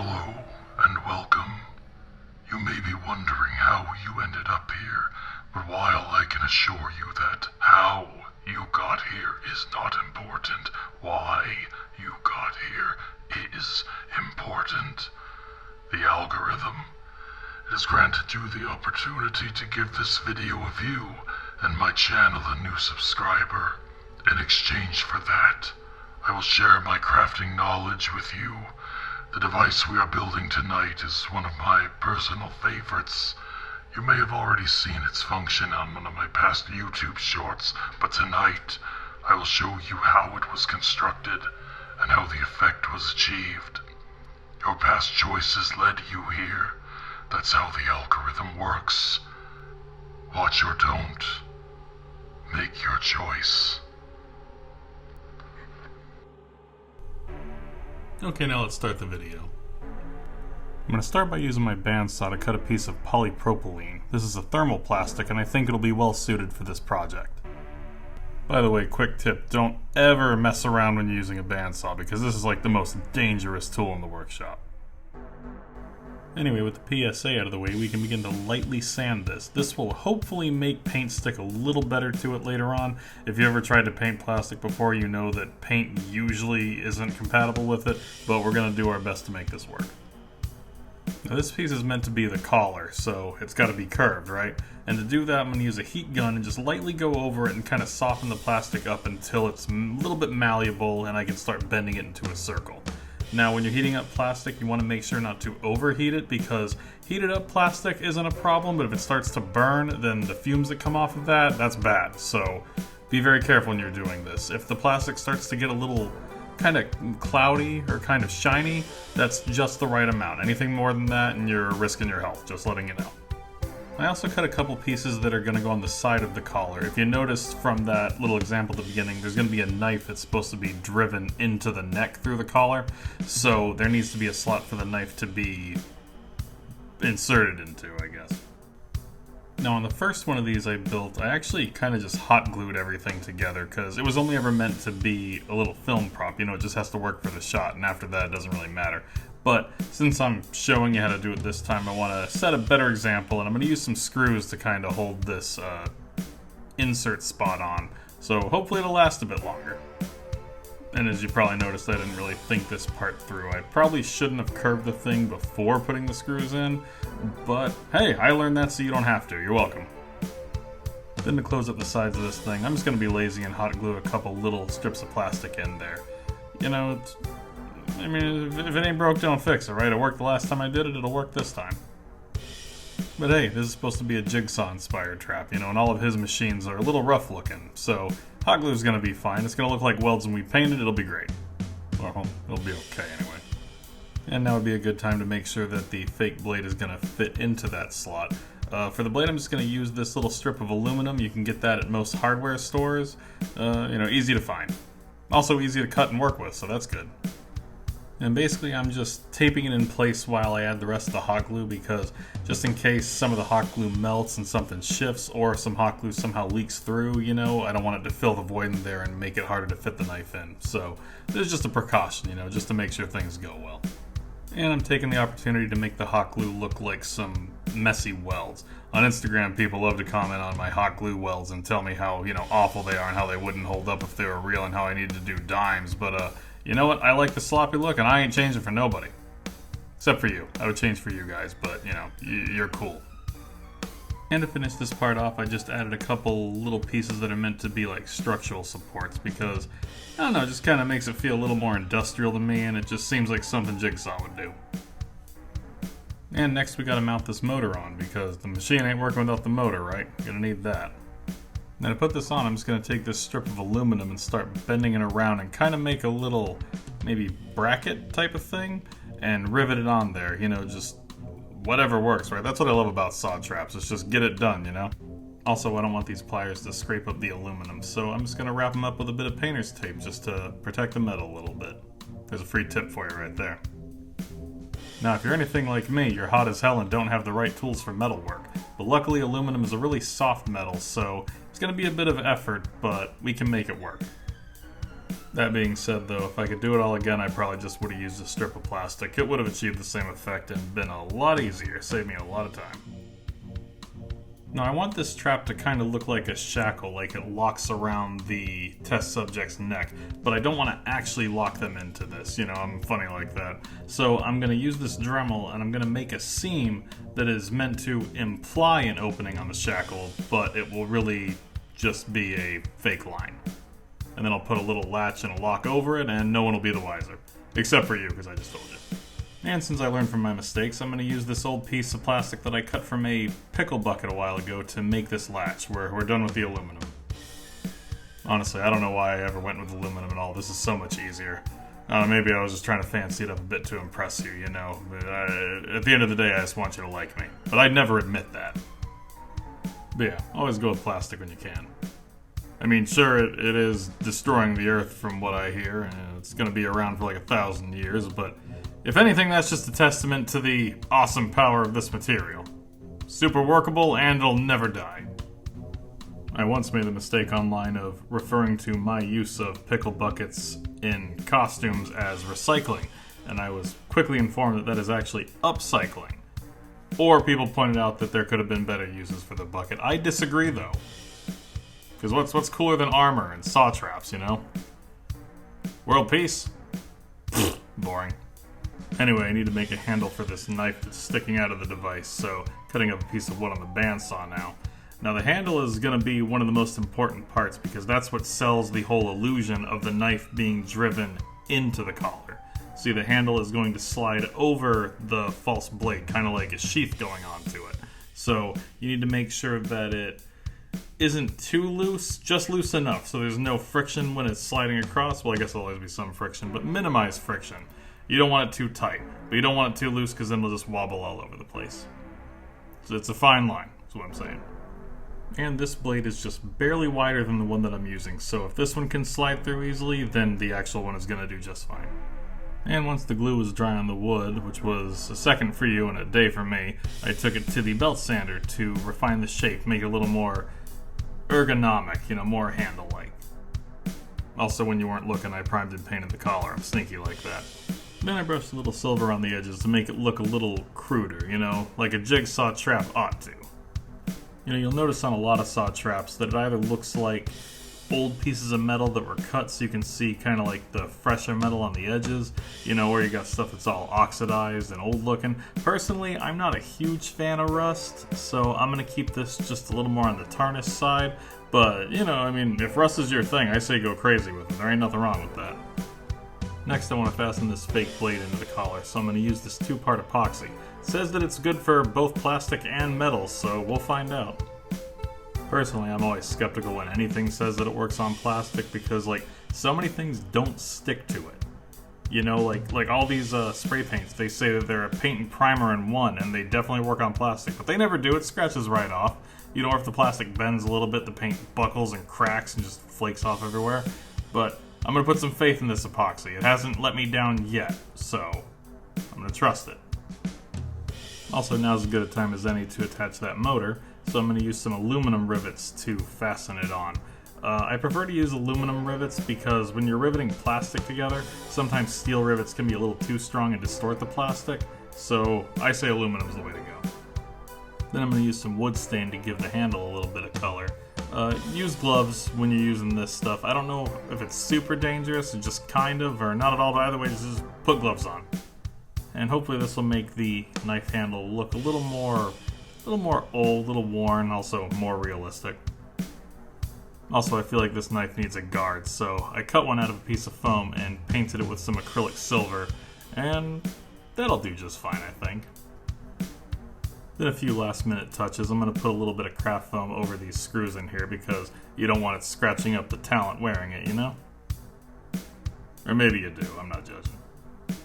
Hello and welcome. You may be wondering how you ended up here, but while I can assure you that how you got here is not important, why you got here is important. The algorithm. It has granted you the opportunity to give this video a view and my channel a new subscriber. In exchange for that, I will share my crafting knowledge with you. The device we are building tonight is one of my personal favorites. You may have already seen its function on one of my past YouTube shorts, but tonight I will show you how it was constructed and how the effect was achieved. Your past choices led you here. That's how the algorithm works. Watch or don't. Make your choice. Okay, now let's start the video. I'm going to start by using my bandsaw to cut a piece of polypropylene. This is a thermal plastic and I think it'll be well suited for this project. By the way, quick tip, don't ever mess around when you're using a bandsaw because this is like the most dangerous tool in the workshop. Anyway, with the PSA out of the way, we can begin to lightly sand this. This will hopefully make paint stick a little better to it later on. If you ever tried to paint plastic before, you know that paint usually isn't compatible with it, but we're going to do our best to make this work. Now this piece is meant to be the collar, so it's got to be curved, right? And to do that, I'm going to use a heat gun and just lightly go over it and kind of soften the plastic up until it's a little bit malleable and I can start bending it into a circle. Now when you're heating up plastic, you want to make sure not to overheat it because heated up plastic isn't a problem, but if it starts to burn, then the fumes that come off of that, that's bad. So be very careful when you're doing this. If the plastic starts to get a little kind of cloudy or kind of shiny, that's just the right amount. Anything more than that and you're risking your health, just letting you know. I also cut a couple pieces that are going to go on the side of the collar. If you noticed from that little example at the beginning, there's going to be a knife that's supposed to be driven into the neck through the collar. So there needs to be a slot for the knife to be inserted into, I guess. Now on the first one of these I built, I actually kind of just hot glued everything together because it was only ever meant to be a little film prop. You know, it just has to work for the shot, and after that it doesn't really matter. But since I'm showing you how to do it this time, I want to set a better example, and I'm going to use some screws to kind of hold this insert spot on. So hopefully it'll last a bit longer. And as you probably noticed, I didn't really think this part through. I probably shouldn't have curved the thing before putting the screws in, but hey, I learned that so you don't have to. You're welcome. Then to close up the sides of this thing, I'm just going to be lazy and hot glue a couple little strips of plastic in there. You know, I mean, if it ain't broke, don't fix it, right? It worked the last time I did it, it'll work this time. But hey, this is supposed to be a Jigsaw-inspired trap, you know, and all of his machines are a little rough looking, so hot glue is going to be fine. It's going to look like welds when we paint it, it'll be great. Well, it'll be okay anyway. And now would be a good time to make sure that the fake blade is going to fit into that slot. For the blade, I'm just going to use this little strip of aluminum. You can get that at most hardware stores. You know, easy to find. Also easy to cut and work with, so that's good. And basically I'm just taping it in place while I add the rest of the hot glue because just in case some of the hot glue melts and something shifts or some hot glue somehow leaks through, you know, I don't want it to fill the void in there and make it harder to fit the knife in. So this is just a precaution, you know, just to make sure things go well. And I'm taking the opportunity to make the hot glue look like some messy welds. On Instagram, people love to comment on my hot glue welds and tell me how, you know, awful they are and how they wouldn't hold up if they were real and how I needed to do dimes, but you know what? I like the sloppy look, and I ain't changing for nobody. Except for you. I would change for you guys, but, you know, you're cool. And to finish this part off, I just added a couple little pieces that are meant to be like structural supports because, I don't know, it just kind of makes it feel a little more industrial to me, and it just seems like something Jigsaw would do. And next we gotta mount this motor on because the machine ain't working without the motor, right? Gonna need that. Now to put this on, I'm just going to take this strip of aluminum and start bending it around and kind of make a little, maybe bracket type of thing, and rivet it on there, you know, just whatever works, right? That's what I love about saw traps, it's just get it done, you know? Also, I don't want these pliers to scrape up the aluminum, so I'm just going to wrap them up with a bit of painter's tape just to protect the metal a little bit. There's a free tip for you right there. Now, if you're anything like me, you're hot as hell and don't have the right tools for metal work. But luckily, aluminum is a really soft metal, so it's going to be a bit of effort, but we can make it work. That being said though, if I could do it all again, I probably just would have used a strip of plastic. It would have achieved the same effect and been a lot easier, saved me a lot of time. Now I want this trap to kind of look like a shackle, like it locks around the test subject's neck, but I don't want to actually lock them into this, you know, I'm funny like that. So I'm going to use this Dremel and I'm going to make a seam that is meant to imply an opening on the shackle, but it will really just be a fake line. And then I'll put a little latch and a lock over it and no one will be the wiser. Except for you, because I just told you. And since I learned from my mistakes, I'm going to use this old piece of plastic that I cut from a pickle bucket a while ago to make this latch. We're done with the aluminum. Honestly, I don't know why I ever went with aluminum at all. This is so much easier. Maybe I was just trying to fancy it up a bit to impress you, you know. But at the end of the day, I just want you to like me. But I'd never admit that. But yeah, always go with plastic when you can. I mean, sure, it is destroying the Earth from what I hear, and it's going to be around for like 1,000 years, but if anything, that's just a testament to the awesome power of this material. Super workable, and it'll never die. I once made the mistake online of referring to my use of pickle buckets in costumes as recycling, and I was quickly informed that that is actually upcycling. Or people pointed out that there could have been better uses for the bucket. I disagree, though. Because what's cooler than armor and saw traps, you know? World peace? Boring. Anyway, I need to make a handle for this knife that's sticking out of the device, so cutting up a piece of wood on the bandsaw now. Now the handle is going to be one of the most important parts because that's what sells the whole illusion of the knife being driven into the collar. See, the handle is going to slide over the false blade, kind of like a sheath going onto it. So you need to make sure that it isn't too loose, just loose enough so there's no friction when it's sliding across. Well, I guess there'll always be some friction, but minimize friction. You don't want it too tight, but you don't want it too loose because then it'll just wobble all over the place. So it's a fine line, that's what I'm saying. And this blade is just barely wider than the one that I'm using, so if this one can slide through easily, then the actual one is going to do just fine. And once the glue was dry on the wood, which was a second for you and a day for me, I took it to the belt sander to refine the shape, make it a little more ergonomic, you know, more handle-like. Also, when you weren't looking, I primed and painted the collar. I'm sneaky like that. Then I brushed a little silver on the edges to make it look a little cruder, you know, like a jigsaw trap ought to. You know, you'll notice on a lot of saw traps that it either looks like old pieces of metal that were cut so you can see kind of like the fresher metal on the edges, you know, where you got stuff that's all oxidized and old looking. Personally, I'm not a huge fan of rust, so I'm going to keep this just a little more on the tarnished side, but, you know, I mean, if rust is your thing, I say go crazy with it. There ain't nothing wrong with that. Next, I want to fasten this fake blade into the collar, so I'm going to use this 2-part epoxy. It says that it's good for both plastic and metal, so we'll find out. Personally, I'm always skeptical when anything says that it works on plastic because, like, so many things don't stick to it. You know, like all these spray paints, they say that they're a paint and primer in one, and they definitely work on plastic, but they never do. It scratches right off. You know, if the plastic bends a little bit, the paint buckles and cracks and just flakes off everywhere. But I'm going to put some faith in this epoxy. It hasn't let me down yet, so I'm going to trust it. Also, now's as good a time as any to attach that motor, so I'm going to use some aluminum rivets to fasten it on. I prefer to use aluminum rivets because when you're riveting plastic together, sometimes steel rivets can be a little too strong and distort the plastic, so I say aluminum is the way to go. Then I'm going to use some wood stain to give the handle a little bit of color. Use gloves when you're using this stuff. I don't know if it's super dangerous, or just kind of, or not at all, but either way, just put gloves on. And hopefully this will make the knife handle look a little more old, a little worn, also more realistic. Also, I feel like this knife needs a guard, so I cut one out of a piece of foam and painted it with some acrylic silver, and that'll do just fine, I think. Then a few last minute touches. I'm going to put a little bit of craft foam over these screws in here because you don't want it scratching up the talent wearing it, you know? Or maybe you do, I'm not judging.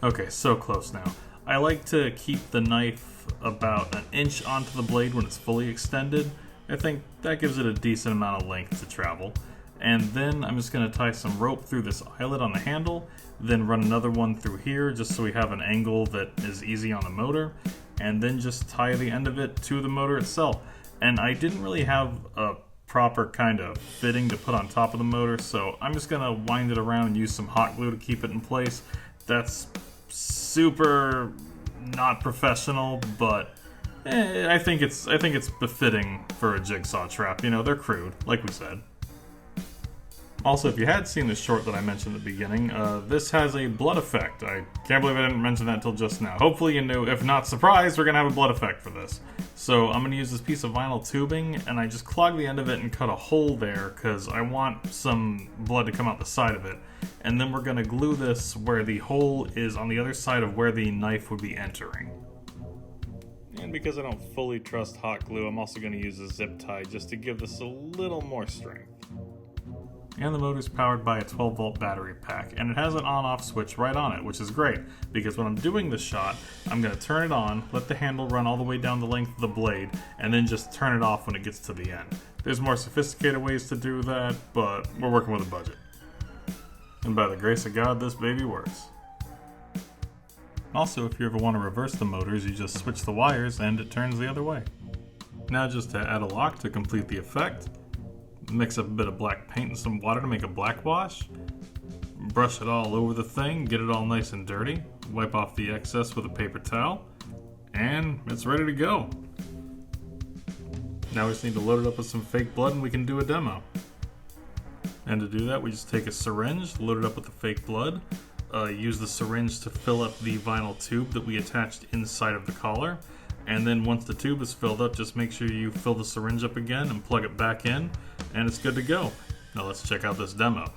Okay, so close now. I like to keep the knife about an inch onto the blade when it's fully extended. I think that gives it a decent amount of length to travel. And then I'm just going to tie some rope through this eyelet on the handle, then run another one through here just so we have an angle that is easy on the motor, and then just tie the end of it to the motor itself. And I didn't really have a proper kind of fitting to put on top of the motor, so I'm just gonna wind it around and use some hot glue to keep it in place. That's super not professional, but I think it's befitting for a jigsaw trap. You know, they're crude, like we said. Also, if you had seen the short that I mentioned at the beginning, this has a blood effect. I can't believe I didn't mention that until just now. Hopefully you knew. If not surprised, we're going to have a blood effect for this. So I'm going to use this piece of vinyl tubing, and I just clog the end of it and cut a hole there, because I want some blood to come out the side of it. And then we're going to glue this where the hole is on the other side of where the knife would be entering. And because I don't fully trust hot glue, I'm also going to use a zip tie just to give this a little more strength. And the motor's powered by a 12-volt battery pack, and it has an on-off switch right on it, which is great, because when I'm doing this shot, I'm going to turn it on, let the handle run all the way down the length of the blade, and then just turn it off when it gets to the end. There's more sophisticated ways to do that, but we're working with a budget. And by the grace of God, this baby works. Also, if you ever want to reverse the motors, you just switch the wires and it turns the other way. Now just to add a lock to complete the effect, mix up a bit of black paint and some water to make a black wash. Brush it all over the thing, get it all nice and dirty. Wipe off the excess with a paper towel. And it's ready to go. Now we just need to load it up with some fake blood and we can do a demo. And to do that, we just take a syringe, load it up with the fake blood. Use the syringe to fill up the vinyl tube that we attached inside of the collar. And then once the tube is filled up, just make sure you fill the syringe up again and plug it back in, and it's good to go. Now let's check out this demo.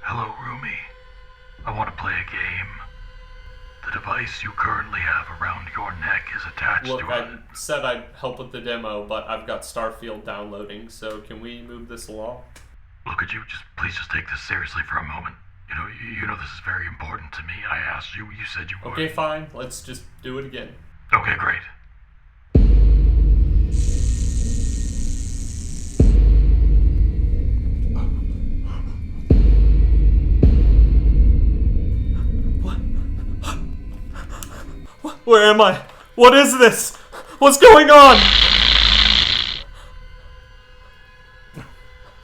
Hello, Rumi. I want to play a game. The device you currently have around your neck is attached Look, to I said I'd help with the demo, but I've got Starfield downloading, so can we move this along? Look, could you please take this seriously for a moment? You know this is very important to me. I asked you, you said you would. Okay, fine. Let's just do it again. Okay, great. Where am I? What is this? What's going on?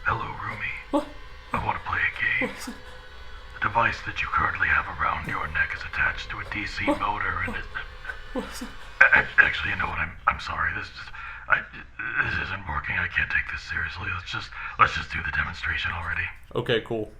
Hello, Rumi. What? I want to play a game. The device that you currently have around your neck is attached to a DC motor, and actually, you know what? I'm sorry. This isn't working. I can't take this seriously. Let's just do the demonstration already. Okay, cool.